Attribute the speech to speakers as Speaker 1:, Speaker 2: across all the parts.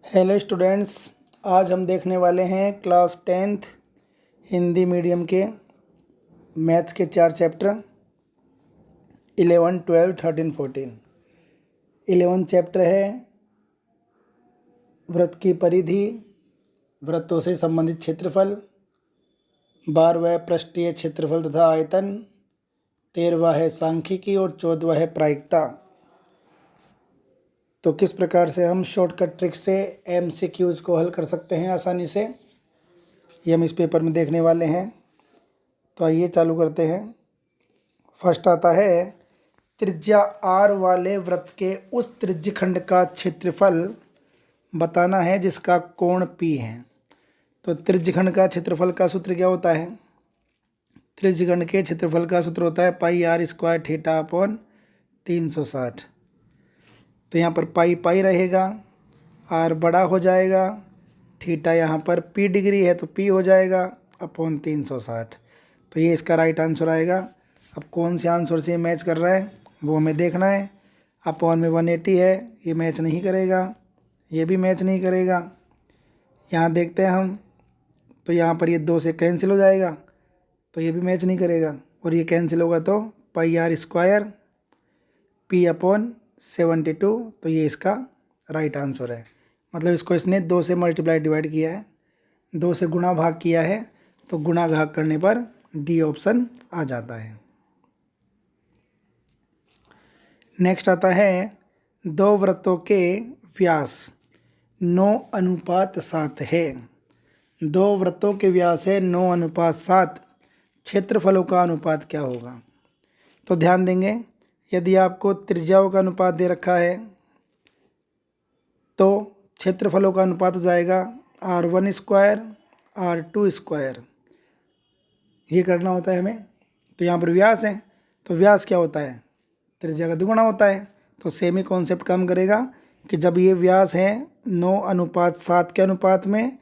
Speaker 1: Hello students, आज हम देखने वाले हैं क्लास 10th हिंदी मीडियम के मैथ्स के 4 चैप्टर 11, 12, 13, 14। 11 चैप्टर है वृत्त की परिधि, वृत्तों से संबंधित क्षेत्रफल। 12वां है पृष्ठीय क्षेत्रफल तथा आयतन। 13वां है सांख्यिकी और 14वां है प्रायिकता। तो किस प्रकार से हम शॉर्टकट ट्रिक से MCQs को हल कर सकते हैं आसानी से, ये हम इस पेपर में देखने वाले हैं। तो आइए चालू करते हैं। फर्स्ट आता है त्रिज्या R वाले वृत्त के उस त्रिज्यखंड का क्षेत्रफल बताना है जिसका कोण P है। तो त्रिज्यखंड का क्षेत्रफल का सूत्र क्या होता है? त्रिज्यखंड के क्षेत्रफल का सूत्र होता है पाई R स्क्वायर थीटा अपॉन 360। तो यहाँ पर पाई पाई रहेगा, R बड़ा हो जाएगा, थीटा यहाँ पर P डिग्री है तो P हो जाएगा अपॉन 360। तो ये इसका राइट आंसर आएगा। अब कौन से आंसर से मैच कर रहा है वो हमें देखना है। अपॉन में 180 है, ये मैच नहीं करेगा, ये भी मैच नहीं करेगा। यहाँ देखते हैं हम, तो यहाँ पर ये 2 से कैंसिल हो जाएगा, तो ये भी मैच नहीं करेगा। और ये कैंसिल होगा तो पाई R स्क्वायर P अपॉन 72। तो ये इसका राइट आंसर है। मतलब इसको इसने 2 से मल्टीप्लाई डिवाइड किया है, 2 से गुणा भाग किया है, तो गुणा भाग करने पर डी ऑप्शन आ जाता है। नेक्स्ट आता है 2 वृत्तों के व्यास 9:7 है। 2 वृत्तों के व्यास है 9:7, क्षेत्रफलों का अनुपात क्या होगा? तो ध्यान देंगे, यदि आपको त्रिज्याओं का अनुपात दे रखा है तो क्षेत्रफलों का अनुपात हो जाएगा R1 स्क्वायर R2 स्क्वायर। ये करना होता है हमें। तो यहाँ पर व्यास है, तो व्यास क्या होता है? त्रिज्या का दुगुना होता है। तो सेम ही कॉन्सेप्ट काम करेगा कि जब ये व्यास है 9:7 के अनुपात में,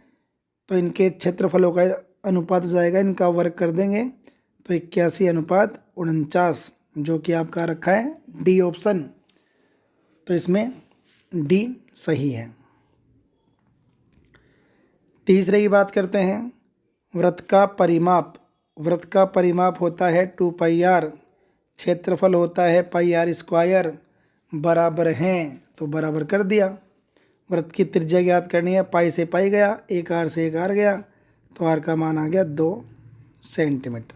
Speaker 1: तो इनके क्षेत्रफलों का अनुपात हो जाएगा, इनका वर्ग कर देंगे तो 81:49, जो कि आपका रखा है डी ऑप्शन। तो इसमें डी सही है। तीसरे की बात करते हैं, वृत्त का परिमाप। वृत्त का परिमाप होता है 2 पाई R, क्षेत्रफल होता है पाई R स्क्वायर, बराबर हैं तो बराबर कर दिया। वृत्त की त्रिज्या ज्ञात करनी है, पाई से पाई गया, एक R से एक R गया, तो R का मान आ गया 2 सेंटीमीटर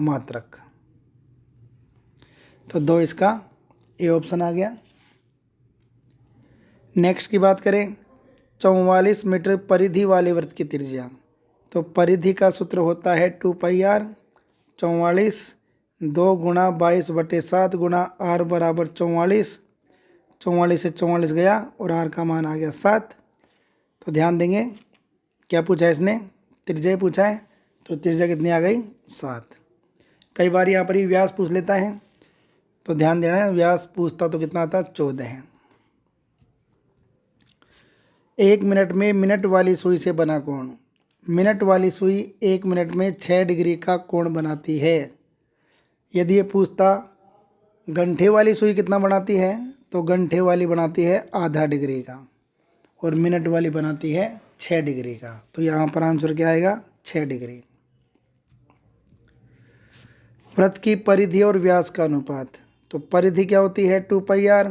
Speaker 1: मात्रक। तो 2 इसका ए ऑप्शन आ गया। नेक्स्ट की बात करें, 44 मीटर परिधि वाले वृत्त की त्रिज्या। तो परिधि का सूत्र होता है 2 पाई R, 44 2 गुणा 22/7 गुणा R बराबर 44। 44 से 44 गया और R का मान आ गया 7। तो ध्यान देंगे, क्या पूछा है इसने? त्रिज्या पूछा है, तो त्रिज्या कितनी आ गई? 7। कई बार यहाँ पर ही व्यास पूछ लेता है, तो ध्यान देना है, व्यास पूछता तो कितना आता? 14 है। 1 मिनट में मिनट वाली सुई से बना कोण। मिनट वाली सुई 1 मिनट में 6 डिग्री का कोण बनाती है। यदि ये पूछता घंटे वाली सुई कितना बनाती है, तो घंटे वाली बनाती है आधा डिग्री का, और मिनट वाली बनाती है 6 डिग्री का। तो यहाँ पर आंसर क्या आएगा? 6 डिग्री। वृत्त की परिधि और व्यास का अनुपात। तो परिधि क्या होती है? 2 पाई R,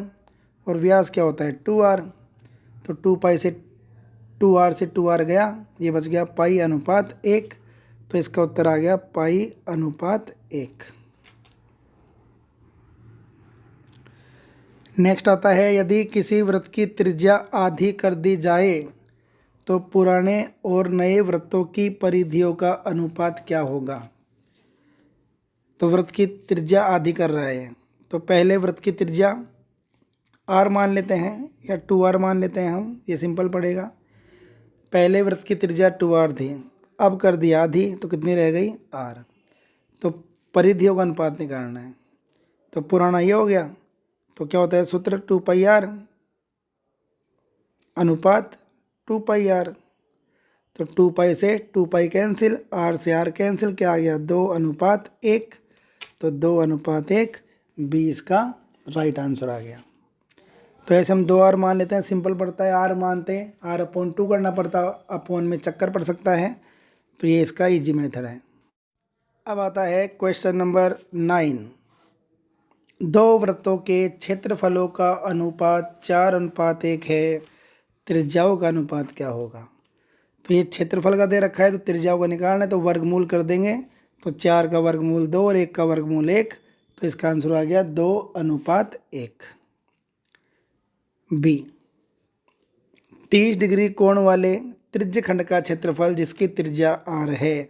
Speaker 1: और व्यास क्या होता है? 2R। तो 2 पाई से 2R से 2R गया, ये बच गया पाई अनुपात 1। तो इसका उत्तर आ गया पाई अनुपात 1। नेक्स्ट आता है, यदि किसी वृत्त की त्रिज्या आधी कर दी जाए तो पुराने और नए वृत्तों की परिधियों का अनुपात क्या होगा? तो वृत्त की त्रिज्या आधी कर रहा है, तो पहले वृत्त की त्रिज्या R मान लेते हैं या 2R मान लेते हैं हम, ये सिंपल पड़ेगा। पहले वृत्त की त्रिज्या 2R थी, अब कर दिया आधी, तो कितनी रह गई? R। तो परिधियों का अनुपात निकालना है, तो पुराना ये हो गया। तो क्या होता है सूत्र? 2 पाई R अनुपात 2 पाई R। तो 2 पाई से 2 पाई कैंसिल, R से R कैंसिल, क्या आ गया? 2:1। तो 2:1 B इसका राइट आंसर आ गया। तो ऐसे हम 2r मान लेते हैं, सिंपल पड़ता है। r मानते हैं, r/2 करना पड़ता, अपॉन में चक्कर पड़ सकता है। तो ये इसका इजी मेथड है। अब आता है क्वेश्चन नंबर 9। दो वृत्तों के क्षेत्रफलों का अनुपात 4:1 है, त्रिज्याओं का अनुपात क्या होगा? तो ये क्षेत्रफल का दे रखा है, तो त्रिज्याओं का निकालना है, तो वर्गमूल कर देंगे। तो 4 का वर्गमूल 2 और 1 का वर्गमूल 1, तो इसका आंसर आ गया 2:1। बी, 30 डिग्री कोण वाले त्रिज्यखंड का क्षेत्रफल जिसकी त्रिज्या r है।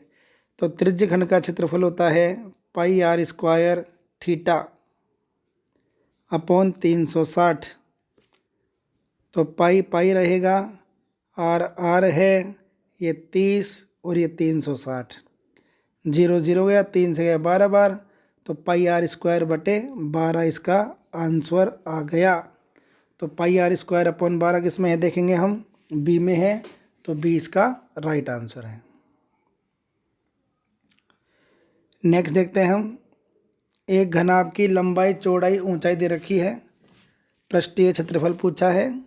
Speaker 1: तो त्रिज्यखंड का क्षेत्रफल होता है πr² थीटा अपॉन 360। तो पाई पाई रहेगा, r है, ये 30 और ये 360, 0 0 गया, 3 से गया 12 बार, तो πr²/12 इसका आंसर आ गया। तो πr²/12 किस में है देखेंगे हम, बी में है, तो बी इसका राइट आंसर है। नेक्स्ट देखते हैं हम, एक घनाभ की लंबाई चौड़ाई ऊंचाई दे रखी है, पृष्ठीय क्षेत्रफल पूछा है।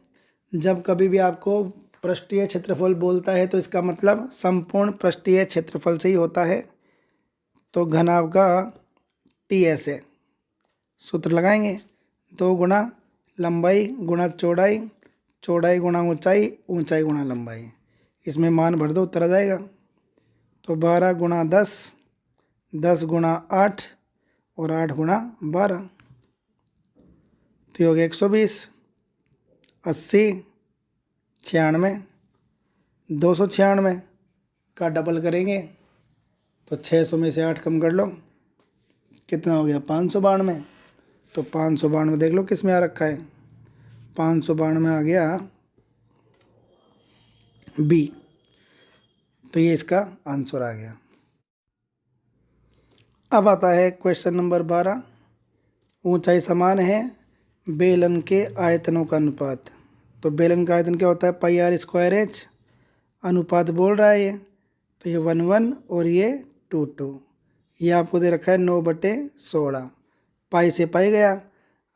Speaker 1: जब कभी भी आपको पृष्ठीय क्षेत्रफल बोलता है तो इसका मतलब संपूर्ण पृष्ठीय क्षेत्रफल से ही होता है। तो घनाभ का ts है, सूत्र लगाएंगे, 2 गुणा लंबाई गुणा चौड़ाई, चौड़ाई गुणा ऊंचाई, ऊंचाई गुणा लंबाई। इसमें मान भर दो, उत्तर आ जाएगा। तो 12 गुणा 10, 10 गुणा 8 और 8 गुणा 12, तो ये हो गया 120, 80, 96, 296 का डबल करेंगे तो 600 में से 8 कम कर लो, कितना हो गया 592। तो 592 देख लो किस में आ रखा है, 592 आ गया बी। तो ये इसका आंसर आ गया। अब आता है क्वेश्चन नंबर 12। ऊंचाई समान है, बेलन के आयतनों का अनुपात। तो बेलन का आयतन क्या होता है, πr²h, अनुपात बोल रहा है ये, तो ये 1:1 और ये 2:2। ये आपको दे रखा है 9/16, पाई से पाई गया।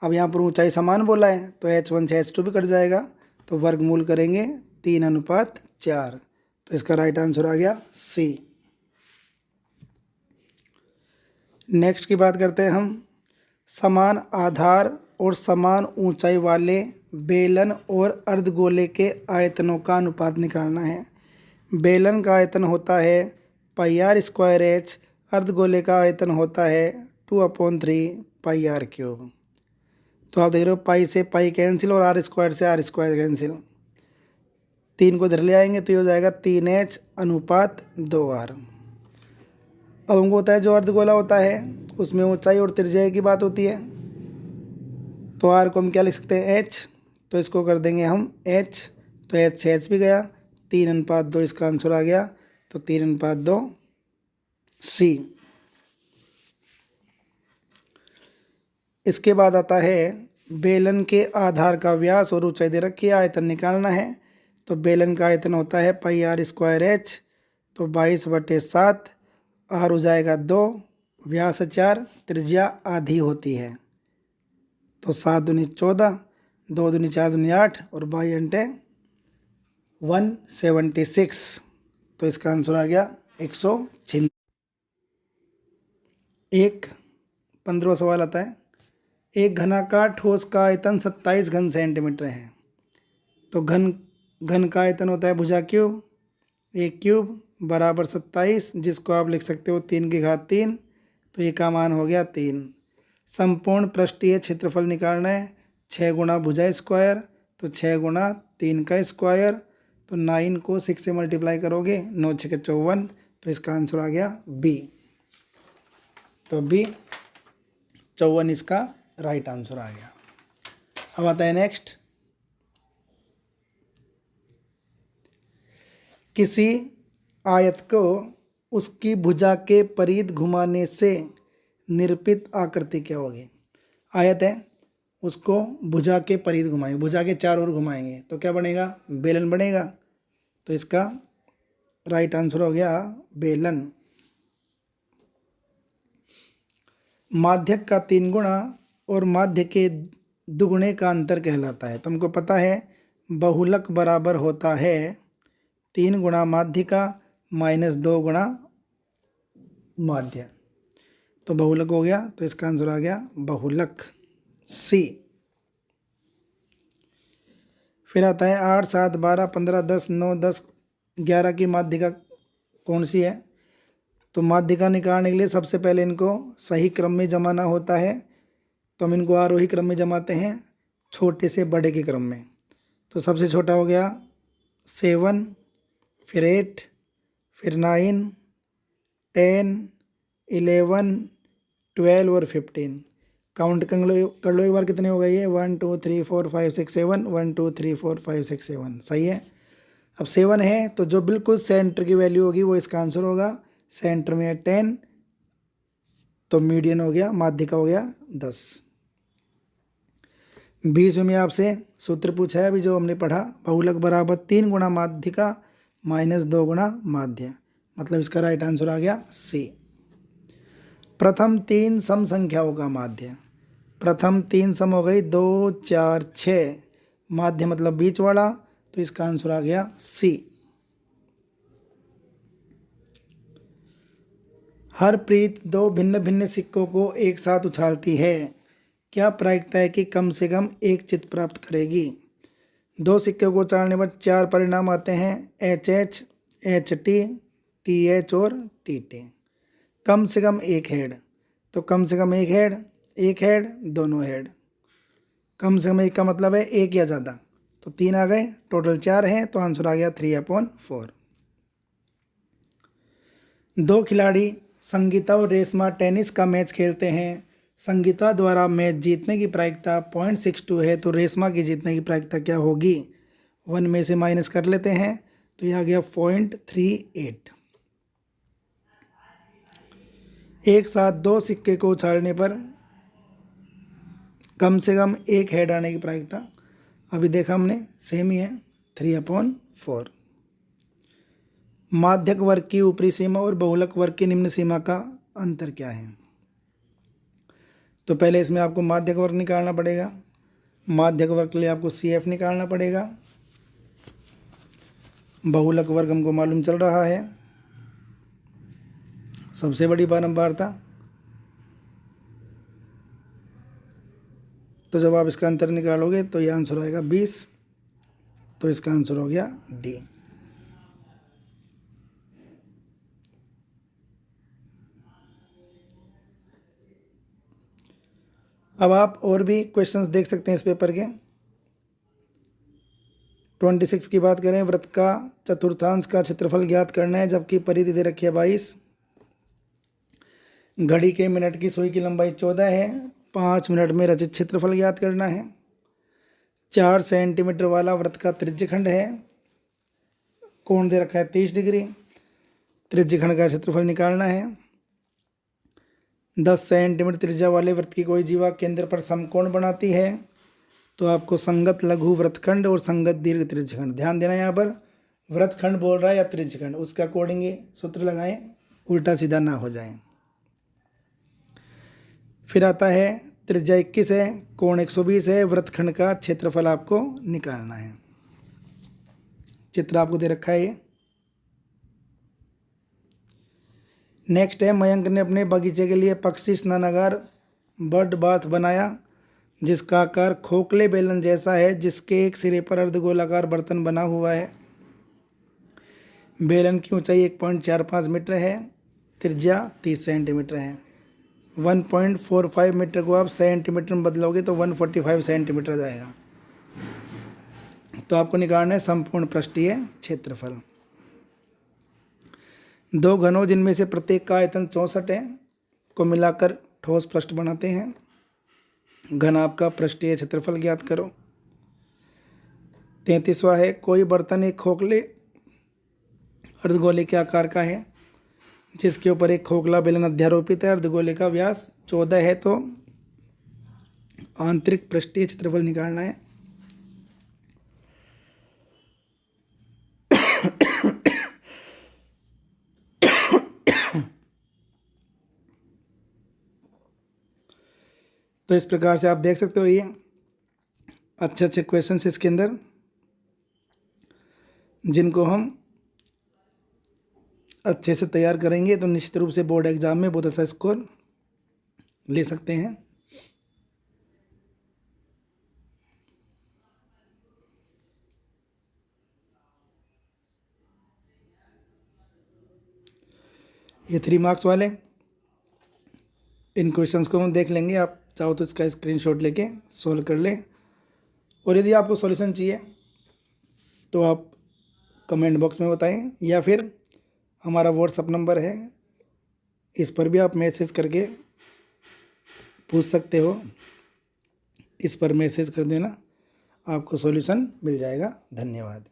Speaker 1: अब यहाँ पर ऊंचाई समान बोला है, तो h1 से h2 भी कट जाएगा, तो वर्गमूल करेंगे 3:4। तो इसका राइट आंसर आ गया सी। नेक्स्ट की बात करते हैं हम, समान आधार और समान ऊंचाई वाले बेलन और अर्धगोले के आयतनों का अनुपात निकालना है। बेलन का आयतन होता है πr²h, अर्धगोले का आयतन होता है 2/3 πr³। तो आप देख रहे हो पाई से पाई कैंसिल और r² से r² कैंसिल, 3 को इधर ले आएंगे तो ये हो जाएगा 3h/2r। अब हमको होता है जो अर्धगोला होता है उसमें ऊंचाई और त्रिज्या की बात होती है, तो r को हम क्या लिख सकते हैं h, तो इसको कर देंगे हम h, तो h से h भी गया, 3:2 इसका आंसर आ गया। तो 3:2 सी। इसके बाद आता है बेलन के आधार का व्यास और ऊंचाई दे रखी है, आयतन निकालना है। तो बेलन का आयतन होता है πr²h, तो 22/7, r हो जाएगा 2, व्यास 4, त्रिज्या आधी होती है, तो 7 दूनी 14, 2 दूनी 4 दूनी 8 और 22 176। तो इसका आंसर आ गया 196। 15वां सवाल आता है, एक घनाकार ठोस का आयतन 27 घन सेंटीमीटर है। तो घन का आयतन होता है भुजा क्यूब, एक क्यूब बराबर 27, जिसको आप लिख सकते हो 3 की घात 3, तो ये का मान हो गया 3। संपूर्ण पृष्ठीय क्षेत्रफल निकालना है, 6 गुणा भुजा स्क्वायर, तो 6 गुणा 3 का स्क्वायर, तो 9 को 6 से मल्टीप्लाई करोगे, 9 6 54, तो इसका आंसर आ गया बी। तो बी 54 इसका राइट आंसर आ गया। अब आता है नेक्स्ट, किसी आयत को उसकी भुजा के परिध घुमाने से निरूपित आकृति क्या होगी। आयत है, उसको भुजा के परिध घुमाएंगे, भुजा के चारों ओर घुमाएंगे, तो क्या बनेगा, बेलन बनेगा। तो इसका राइट आंसर हो गया बेलन। माध्यक का 3 गुणा और माध्य के दुगुने का अंतर कहलाता है। तो हमको पता है बहुलक बराबर होता है 3 गुणा माध्य का माइनस 2 गुणा माध्य। तो बहुलक हो गया, तो इसका आंसर आ गया बहुलक सी। फिर आता है 8, 7, 12, 15, 10, 9, 10, 11 की माध्यिका कौन सी है। तो माध्यिका निकालने के लिए सबसे पहले इनको सही क्रम में जमाना होता है। तो हम इनको आरोही क्रम में जमाते हैं, छोटे से बड़े के क्रम में। तो सबसे छोटा हो गया 7, फिर 8, फिर 9, 10, 11, 12 और 15। काउंट कर लो एक बार कितने हो गए ये, 1 2 3 4 5 6 7, 1 2 3 4 5 6 7। सही है। अब 7 है तो जो बिल्कुल सेंटर की वैल्यू होगी वो इसका आंसर होगा। सेंटर में है 10, तो मीडियन हो गया, माध्यिका हो गया 10। 20 में आपसे सूत्र पूछा है अभी जो हमने पढ़ा, बहुलक बराबर 3 गुणा माध्यिका माइनस 2 गुणा माध्य। मतलब इसका राइट आंसर आ गया सी। प्रथम 3 सम संख्याओं का माध्य। प्रथम 3 सम हो गई 2, 4, 6, माध्य मतलब बीच वाला, तो इसका आंसर आ गया सी। हर प्रीत 2 भिन्न भिन्न सिक्कों को एक साथ उछालती है, क्या प्रायिकता है कि कम से कम एक चित्त प्राप्त करेगी। 2 सिक्कों को उछालने पर 4 परिणाम आते हैं, HH, HT, TH और TT। कम से कम एक हेड, तो कम से कम एक हेड, दोनों हेड। कम से कम एक का मतलब है एक या ज़्यादा, तो 3 आ गए, टोटल 4 हैं, तो आंसर आ गया 3/4। 2 खिलाड़ी संगीता और रेशमा टेनिस का मैच खेलते हैं। संगीता द्वारा मैच जीतने की प्रायिकता 0.62 है, तो रेशमा की जीतने की प्रायिकता क्या होगी। 1 में से माइनस कर लेते हैं, तो यह आ गया 0.38। एक साथ 2 सिक्के को उछालने पर कम से कम एक हेड आने की प्रायिकता, अभी देखा हमने सेम ही है, 3/4। माध्यक वर्ग की ऊपरी सीमा और बहुलक वर्ग की निम्न सीमा का अंतर क्या है। तो पहले इसमें आपको माध्यक वर्ग निकालना पड़ेगा। माध्यक वर्ग के लिए आपको CF निकालना पड़ेगा। बहुलक वर्ग हमको मालूम चल रहा है, सबसे बड़ी बारंबारता। तो जब आप इसका अंतर निकालोगे तो यह आंसर आएगा 20, तो इसका आंसर हो गया डी। अब आप और भी क्वेश्चंस देख सकते हैं इस पेपर के। 26 की बात करें, वृत्त का चतुर्थांश का क्षेत्रफल ज्ञात करना है, जबकि परिधि दे रखी है 22। घड़ी के मिनट की सुई की लंबाई 14 है, 5 मिनट में रचित क्षेत्रफल ज्ञात करना है। 4 सेंटीमीटर वाला वृत्त का त्रिज्यखंड है, कोण दे रखा है 30 डिग्री, त्रिज्यखंड का क्षेत्रफल निकालना है। 10 सेंटीमीटर त्रिज्या वाले वृत्त की कोई जीवा केंद्र पर समकोण बनाती है, तो आपको संगत लघु वृत्तखंड और संगत दीर्घ त्रिज्यखंड, ध्यान देना। यहाँ पर वृत्तखंड बोल रहा है या त्रिज्यखंड, उसके अकॉर्डिंग सूत्र लगाएं, उल्टा सीधा ना हो जाए। फिर आता है त्रिज्या 21 है, कोण 120 है, वृत्तखंड का क्षेत्रफल आपको निकालना है। चित्र आपको दे रखा है ये। नेक्स्ट है, मयंक ने अपने बगीचे के लिए पक्षी स्नानागार बर्ड बाथ बनाया, जिसका आकार खोखले बेलन जैसा है, जिसके एक सिरे पर अर्धगोलाकार बर्तन बना हुआ है। बेलन की ऊंचाई 1.45 मीटर है, त्रिज्या 30 सेंटीमीटर है। 1.45 मीटर को आप सेंटीमीटर में बदलोगे तो 145 सेंटीमीटर जाएगा। तो आपको निकालना है संपूर्ण पृष्ठीय क्षेत्रफल। 2 घनों जिनमें से प्रत्येक का आयतन 64 है को मिलाकर ठोस पृष्ठ बनाते हैं। घन आपका पृष्ठीय क्षेत्रफल ज्ञात करो। 33वां है, कोई बर्तन एक खोखले अर्धगोले के आकार का है, जिसके ऊपर एक खोखला बेलन अध्यारोपित है। अर्धगोले का व्यास 14 है, तो आंतरिक पृष्ठीय क्षेत्रफल निकालना है। तो इस प्रकार से आप देख सकते हो, ये अच्छे अच्छे क्वेश्चंस इसके अंदर, जिनको हम अच्छे से तैयार करेंगे तो निश्चित रूप से बोर्ड एग्ज़ाम में बहुत अच्छा स्कोर ले सकते हैं। ये 3 मार्क्स वाले, इन क्वेश्चंस को हम देख लेंगे। आप चाहो तो इसका स्क्रीनशॉट लेके सोल्व कर लें, और यदि आपको सॉल्यूशन चाहिए तो आप कमेंट बॉक्स में बताएं, या फिर हमारा व्हाट्सअप नंबर है, इस पर भी आप मैसेज करके पूछ सकते हो। इस पर मैसेज कर देना, आपको सॉल्यूशन मिल जाएगा। धन्यवाद।